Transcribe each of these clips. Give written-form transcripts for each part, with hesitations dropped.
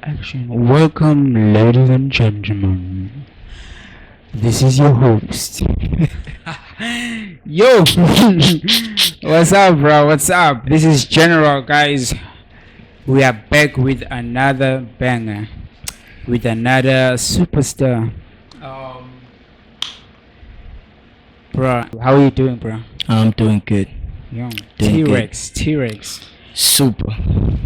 Action. Welcome, ladies and gentlemen. This is your host. Yo, what's up, bro? What's up? This is General, guys. We are back with another banger, with another superstar. Um, bro, how are you doing, bro? I'm doing good. Yo, Doing good. T.rex, Super.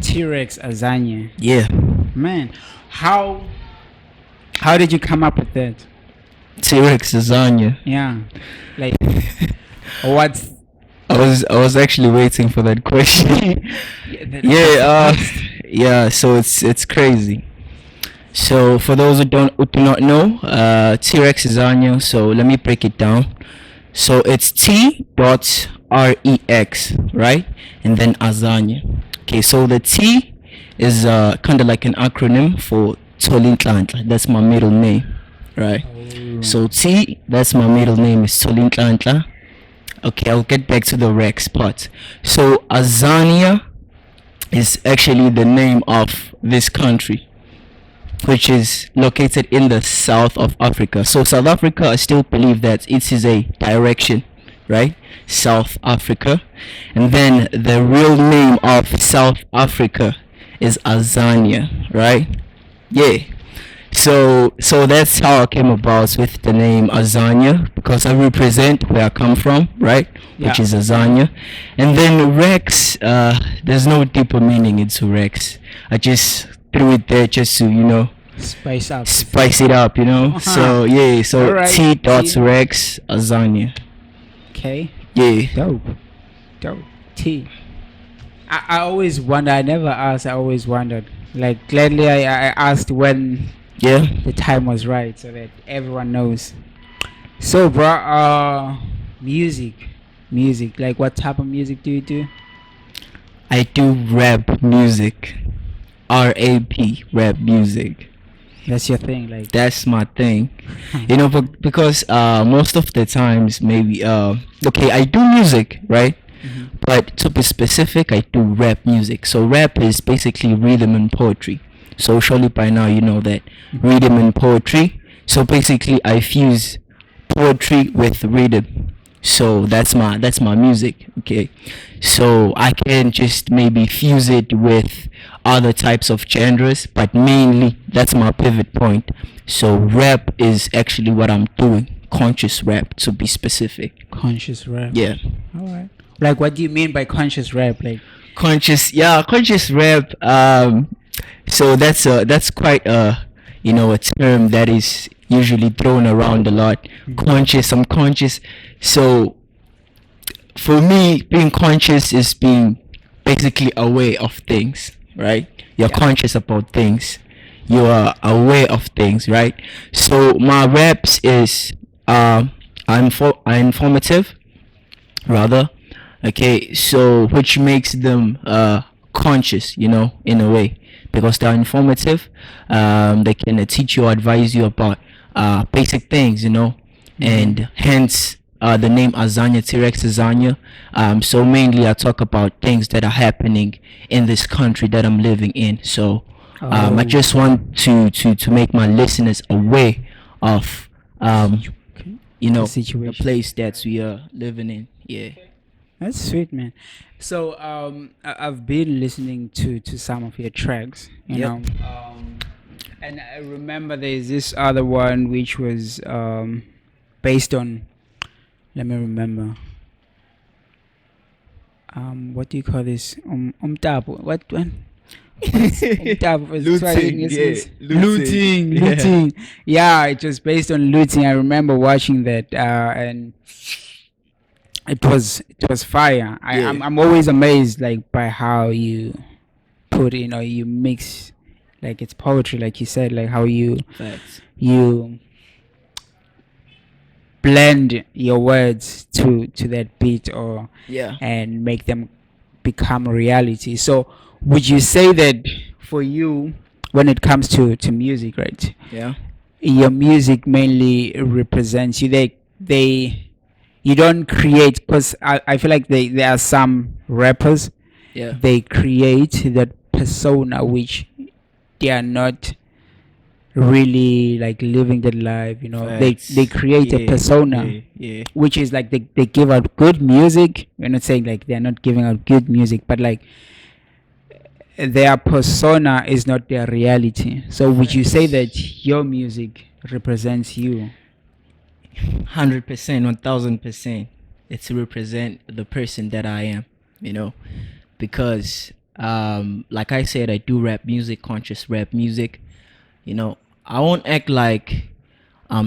T.rex azania. Yeah. Man, how did you come up with that? T.rex lasagna. Yeah, like what's I was actually waiting for that question. Yeah, so it's crazy. So for those who do not know, T.rex lasagna, so let me break it down. So it's T.rex, right? And then lasagna. Okay, so the T is kind of like an acronym for Tolintlantla. That's my middle name, right? So T, that's my middle name, is Tolintlantla. Okay, I'll get back to the Rex part. So Azania is actually the name of this country, which is located in the south of Africa. So South Africa, I still believe that it is a direction, right? South Africa. And then the real name of South Africa is Azania, right? Yeah. So that's how I came about with the name Azania, because I represent where I come from, right? Which Yeah. is Azania. And then Rex, there's no deeper meaning into Rex. I just threw it there just to, spice it up, So yeah, so Alright. T dot Rex Azania. Okay, Yeah. dope. T. I always wonder. I never asked. I always wondered. Like gladly, I asked when Yeah. the time was right, so that everyone knows. So, bro, music. Like, what type of music do you do? I do rap music. RAP, rap music. That's your thing, like. That's my thing. Because most of the times, maybe okay, I do music, right? Mhm. But to be specific, I do rap music. So rap is basically rhythm and poetry. So surely by now you know that rhythm and poetry. So basically I fuse poetry with rhythm. So that's my music. Okay. So I can just maybe fuse it with other types of genres, but mainly that's my pivot point. So rap is actually what I'm doing. Conscious rap, to be specific. Conscious rap. Yeah. All right. Like, what do you mean by conscious rap? Like, Conscious rap. So that's quite a term that is usually thrown around a lot. Conscious, I'm conscious. So for me, being conscious is being basically aware of things, right? You're Yeah. conscious about things. You are aware of things, right? So my raps is informative, rather. Okay, so which makes them conscious, in a way, because they're informative. They can teach you or advise you about basic things, and hence the name Azania, T.rex Azania. So mainly I talk about things that are happening in this country that I'm living in. So I just want to make my listeners aware of Okay. the situation. place that we are living in. Yeah. That's sweet, man. So, I've been listening to some of your tracks, Yep. and I remember there's this other one which was based on. Let me remember. What do you call this? Umtapo. What one? Umtapo for Swahili, yes, Looting. looting. Yeah, it was based on looting. I remember watching that, and it was fire. Yeah. I'm always amazed, like, by how you put, you mix, like, it's poetry, like you said, like how Facts. you blend your words to that beat, or Yeah. and make them become reality. So would you say that for you, when it comes to music, right, Yeah. your music mainly represents you? They You don't create, because I feel like there are some rappers, Yeah. they create that persona which they are not really like living the life. They Facts. create a Yeah, persona, yeah, yeah. which is like they give out good music. We're not saying like they're not giving out good music, but like their persona is not their reality. So would you say Facts. that your music represents you? 100%, 1000%. It's to represent the person that I am, because like I said, I do rap music, conscious rap music. I won't act like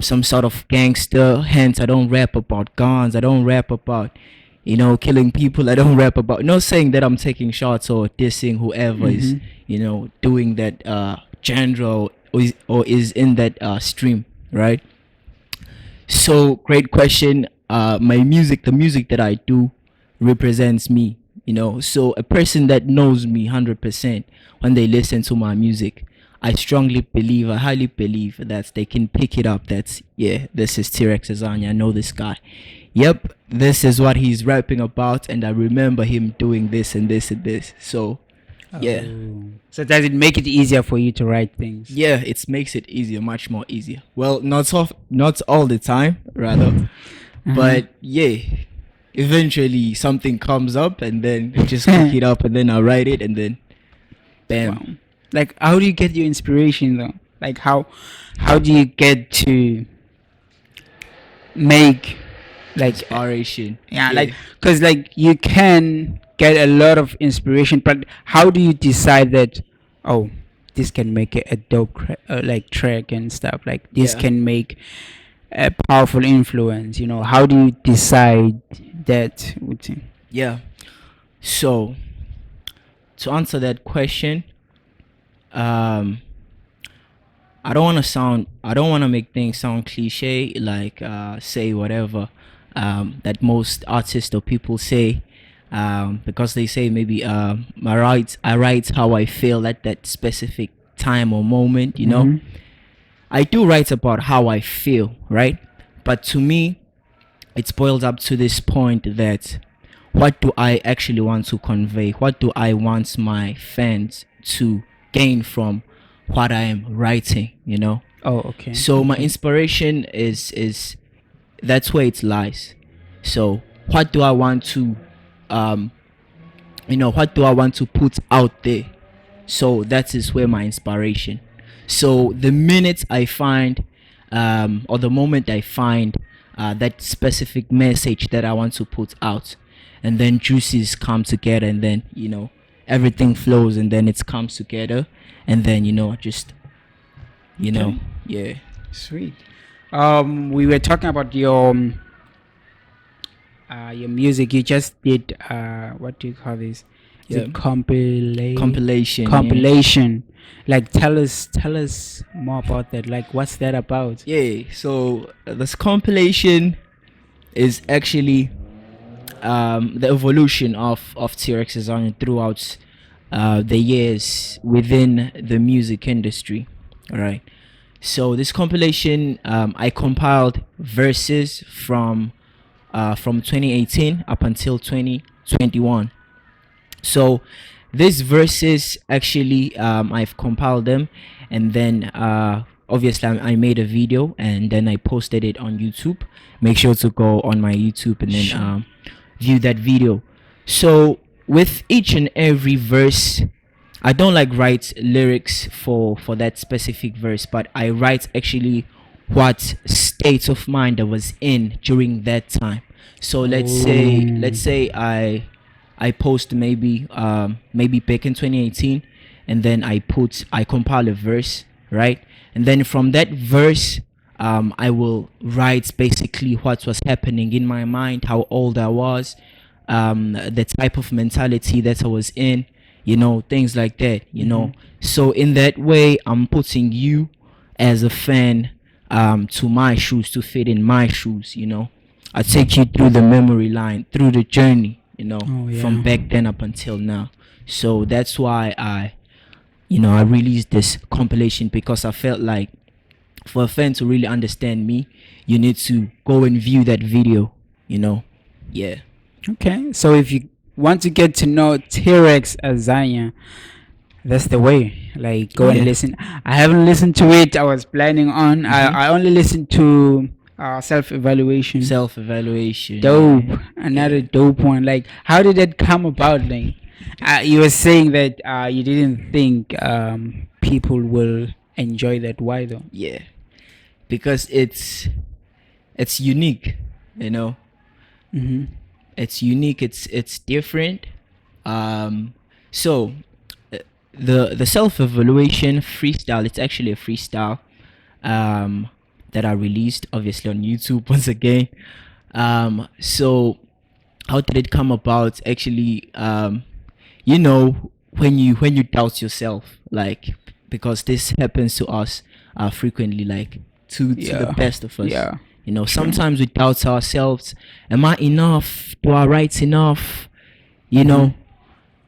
some sort of gangster. Hence, I don't rap about guns. I don't rap about killing people. I don't rap about, not saying that I'm taking shots or dissing whoever is doing that genre, or is in that stream, right? So great question. My music, the music that I do, represents me. So a person that knows me 100% when they listen to my music, I strongly believe, I highly believe that they can pick it up. That's, yeah, this is T.rex Azania. I know this guy. Yep, this is what he's rapping about, and I remember him doing this and this and this. So yeah. Oh. So does it make it easier for you to write things? Yeah, it makes it easier, much more easier. Well, not all the time, rather, but yeah, eventually something comes up, and then I just pick it up, and then I write it, and then bam. Wow. Like, how do you get your inspiration though? Like, how do you get to make like Inspiration. yeah, like, because like you can get a lot of inspiration, but how do you decide that, oh, this can make a dope like track and stuff, like this Yeah. can make a powerful influence? How do you decide that? Yeah. So to answer that question, I don't want to make things sound cliche, like say whatever that most artists or people say, because they say maybe I write how I feel at that specific time or moment. I do write about how I feel, right? But to me, it's boiled up to this point that what do I actually want to convey? What do I want my fans to gain from what I am writing? Oh, okay. So my inspiration is that's where it lies. So what do I want to what do I want to put out there? So that is where my inspiration. So the minute I find or the moment I find that specific message that I want to put out, and then juices come together, and then everything flows, and then it comes together, and then just Okay. yeah. Sweet. We were talking about your music. You just did what do you call this? Is Yeah. it Compilation. compilation? Like, tell us more about that. Like, what's that about? Yeah. So this compilation is actually the evolution of T.rex Azania throughout the years within the music industry. All right. So this compilation, I compiled verses from 2018 up until 2021. So these verses actually, I've compiled them, and then obviously I made a video, and then I posted it on YouTube. Make sure to go on my YouTube and then Sure. view that video. So with each and every verse, I don't like write lyrics for that specific verse, but I write actually what state of mind I was in during that time. So let's say I post maybe back in 2018, and then I compile a verse, right? And then from that verse, I will write basically what was happening in my mind, how old I was, the type of mentality that I was in, things like that. So in that way, I'm putting you as a fan to my shoes, to fit in my shoes. I take you through the memory line, through the journey, Oh, yeah. from back then up until now. So that's why I released this compilation, because I felt like for a fan to really understand me, you need to go and view that video. Yeah. Okay. So if you want to get to know T.rex Azania, that's the way. Like, go and Yeah. listen. I haven't listened to it. I was planning on. Mhm. I only listened to self-evaluation. Self-evaluation. Dope. Yeah. Another Yeah. dope one. Like, how did that come about? Like, you were saying that you didn't think people will enjoy that. Why though? Yeah. Because it's unique, you know. Mm-hmm. It's unique. It's different. Um, so uh, the self-evaluation freestyle. It's actually a freestyle. Um, that I released obviously on YouTube once again. So how did it come about? Actually, you know, when you doubt yourself, like, because this happens to us frequently, like, to the Yeah. best of us. Yeah. You know, True. sometimes we doubt ourselves. Am I enough? Do I write enough? You know,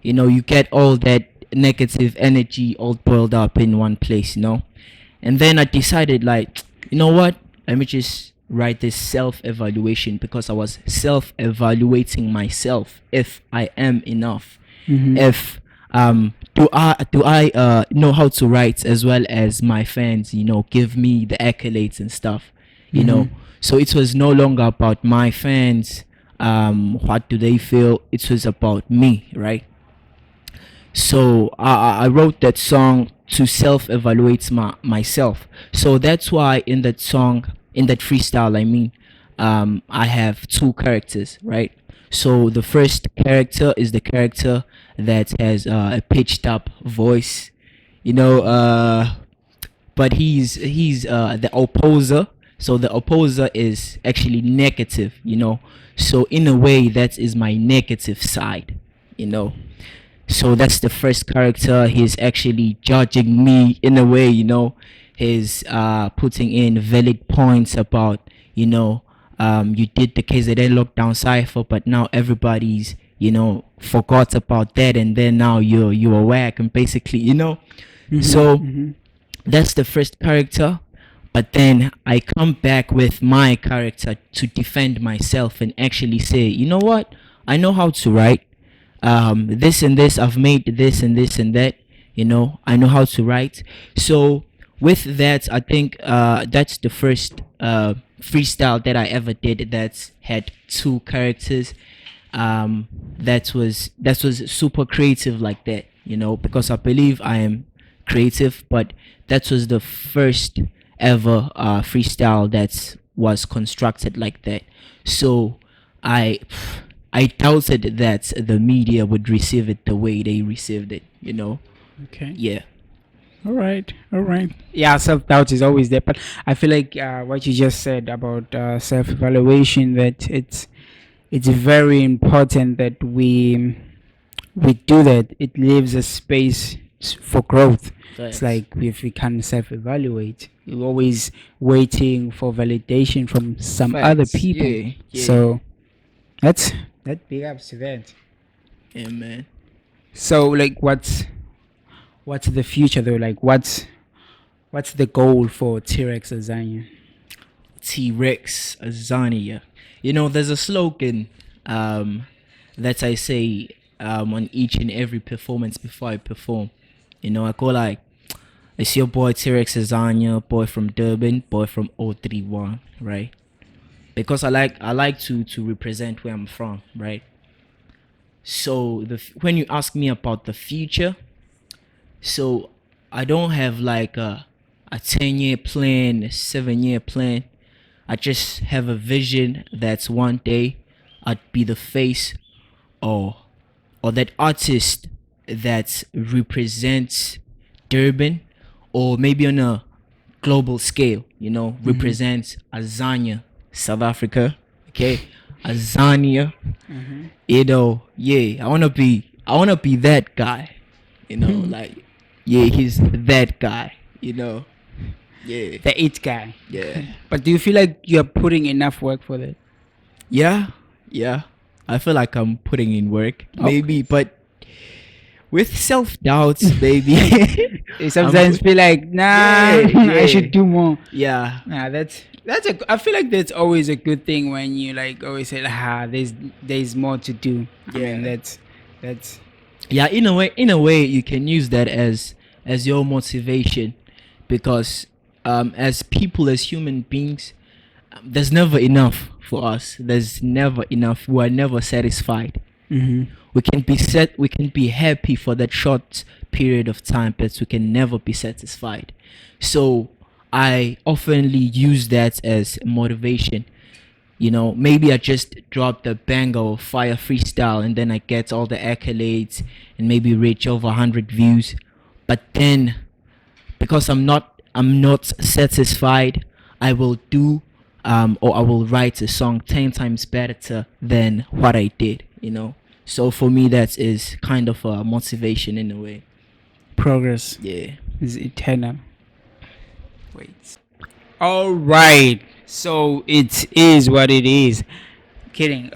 Mhm. you get all that negative energy all boiled up in one place. And then I decided, like, you know what? Let me just write this self-evaluation, because I was self-evaluating myself, if I am enough, Mhm. if do I know how to write, as well as my fans, give me the accolades and stuff, Mhm. so it was no longer about my fans, what do they feel. It was about me, right? So I wrote that song to self-evaluate myself. So that's why in that song, in that freestyle, I mean, I have two characters, right? So the first character is the character that has a pitched up voice, you know, but he's the opposer. So the opposer is actually negative, so in a way that is my negative side, you know so that's the first character. He's actually judging me in a way, he's putting in valid points about, you did the KZN lockdown cipher, but now everybody's, forgot about that, and then now you're whack, and basically, Mhm. so Mhm. that's the first character. But then I come back with my character to defend myself and actually say, you know what? I know how to write. This and this, I've made this and this and that. I know how to write. So with that, I think that's the first freestyle that I ever did that had two characters. That was super creative like that, because I believe I am creative, but that was the first ever freestyle that was constructed like that. So I I doubted that the media would receive it the way they received it. Okay. Yeah. All right. All right. Yeah, self doubt is always there, but I feel like what you just said about self evaluation, that it's very important that we do that. It leaves a space for growth. It's Facts. like if we can self evaluate, you're always waiting for validation from some other Facts. people. Yeah. Yeah. So that's that big ups to that. Yeah, man. So like what's the future though? Like what's the goal for T.rex Azania? T.rex azania. There's a slogan that I say on each and every performance before I perform. I go like, it's your boy T.rex azania, boy from Durban, boy from 031, right? Because I like to represent where I'm from, right? So when you ask me about the future, so I don't have like a 10-year plan, a 7-year plan. I just have a vision that's one day I'd be the face, or that artist that represents Durban, or maybe on a global scale, Mhm. represents Azania, South Africa. Okay, Azania. Mhm. Yeah, I wanna be that guy. Like, yeah, he's that guy. Yeah, The it guy. yeah. But do you feel like you're putting enough work for that? Yeah, yeah. I feel like I'm putting in work, Okay. maybe, but with self doubts, baby. You I'm sometimes put. feel like, nah, Yeah, I should yeah, do more. yeah. Nah, that's a. I feel like that's always a good thing when you like always say, there's more to do. I mean, Yeah. that's Yeah, in a way you can use that as your motivation, because as people, as human beings, there's never enough for us. There's never enough. We are never satisfied. Mm-hmm. We can be happy for that short period of time, but we can never be satisfied. So I oftenly use that as motivation. Maybe I just dropped a banger or fire freestyle, and then I get all the accolades and maybe reach over 100 views. But then, because I'm not satisfied, I will do or I will write a song 10 times better than what I did. So for me, that is kind of a motivation in a way. Progress Yeah. is eternal. Wait. All right. So it is what it is. Kidding.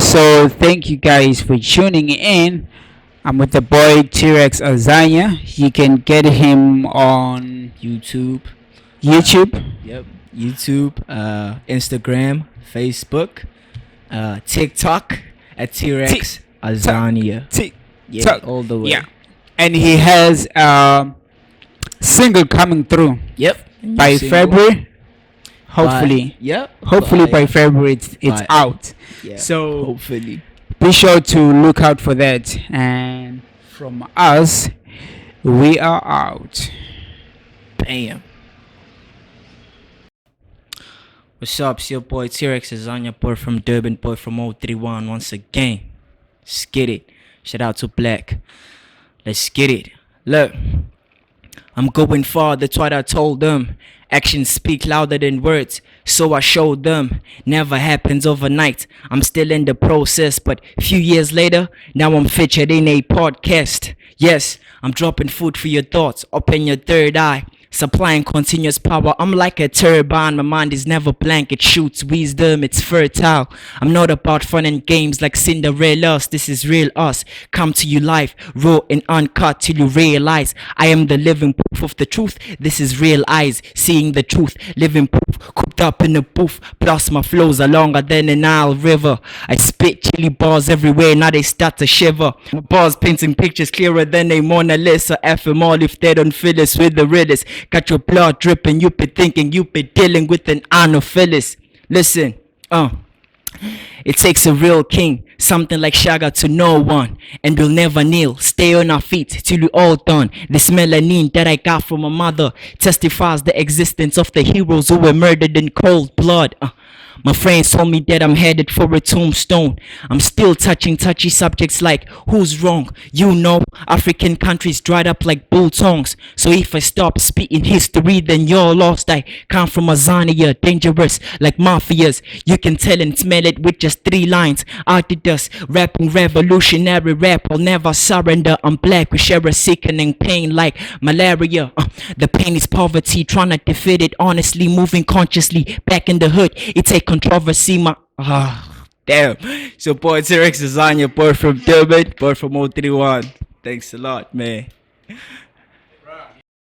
So thank you guys for tuning in. I'm with the boy T.rex Azania. You can get him on YouTube. YouTube. Yep. YouTube, Instagram, Facebook, TikTok at T.rex Azania. Yeah, Talk. all the way. Yeah. And he has single coming through Yep. by Single. February. Hopefully. Yep. Hopefully by February it's by- out. Yeah. So hopefully. be sure to look out for that. And from us, we are out. Bam. What's up? It's your boy T.rex Azania, boy from Durban, boy from 031 once again. Let's get it. Shout out to Black. Let's get it. Look, I'm going far, that's what I told them. Actions speak louder than words, so I showed them. Never happens overnight, I'm still in the process, but few years later, now I'm featured in a podcast. Yes, I'm dropping food for your thoughts, open your third eye. Supplying continuous power, I'm like a turbine. My mind is never blank, it shoots wisdom, it's fertile. I'm not about fun and games like Cinderella's. This is real us. Come to you live, raw and uncut till you realize I am the living proof of the truth. This is real eyes, seeing the truth. Living proof, cooked up in a booth. Plus my flows are longer than an Nile river. I spit chilly bars everywhere, now they start to shiver. My bars painting pictures clearer than a Mona Lisa. F them all if they don't fill us with the realest. Got your blood dripping, you be thinking you be dealing with an Anopheles. Listen, it takes a real king, something like Shaga to no one. And we'll never kneel, stay on our feet till we all done. This melanin that I got from my mother testifies the existence of the heroes who were murdered in cold blood. My friends told me that I'm headed for a tombstone. I'm still touching touchy subjects like who's wrong? African countries dried up like bull tongues. So if I stop spitting history, then you're lost. I come from Azania, dangerous like mafias. You can tell and smell it with just 3 lines. Adidas, rapping revolutionary rap. I'll never surrender. I'm black, we share a sickening pain like malaria. The pain is poverty, trying to defeat it honestly, moving consciously. Back in the hood, it's a controversy. Damn. So boy T.rex Azania, boy from Durban, boy from 031. Thanks a lot, man.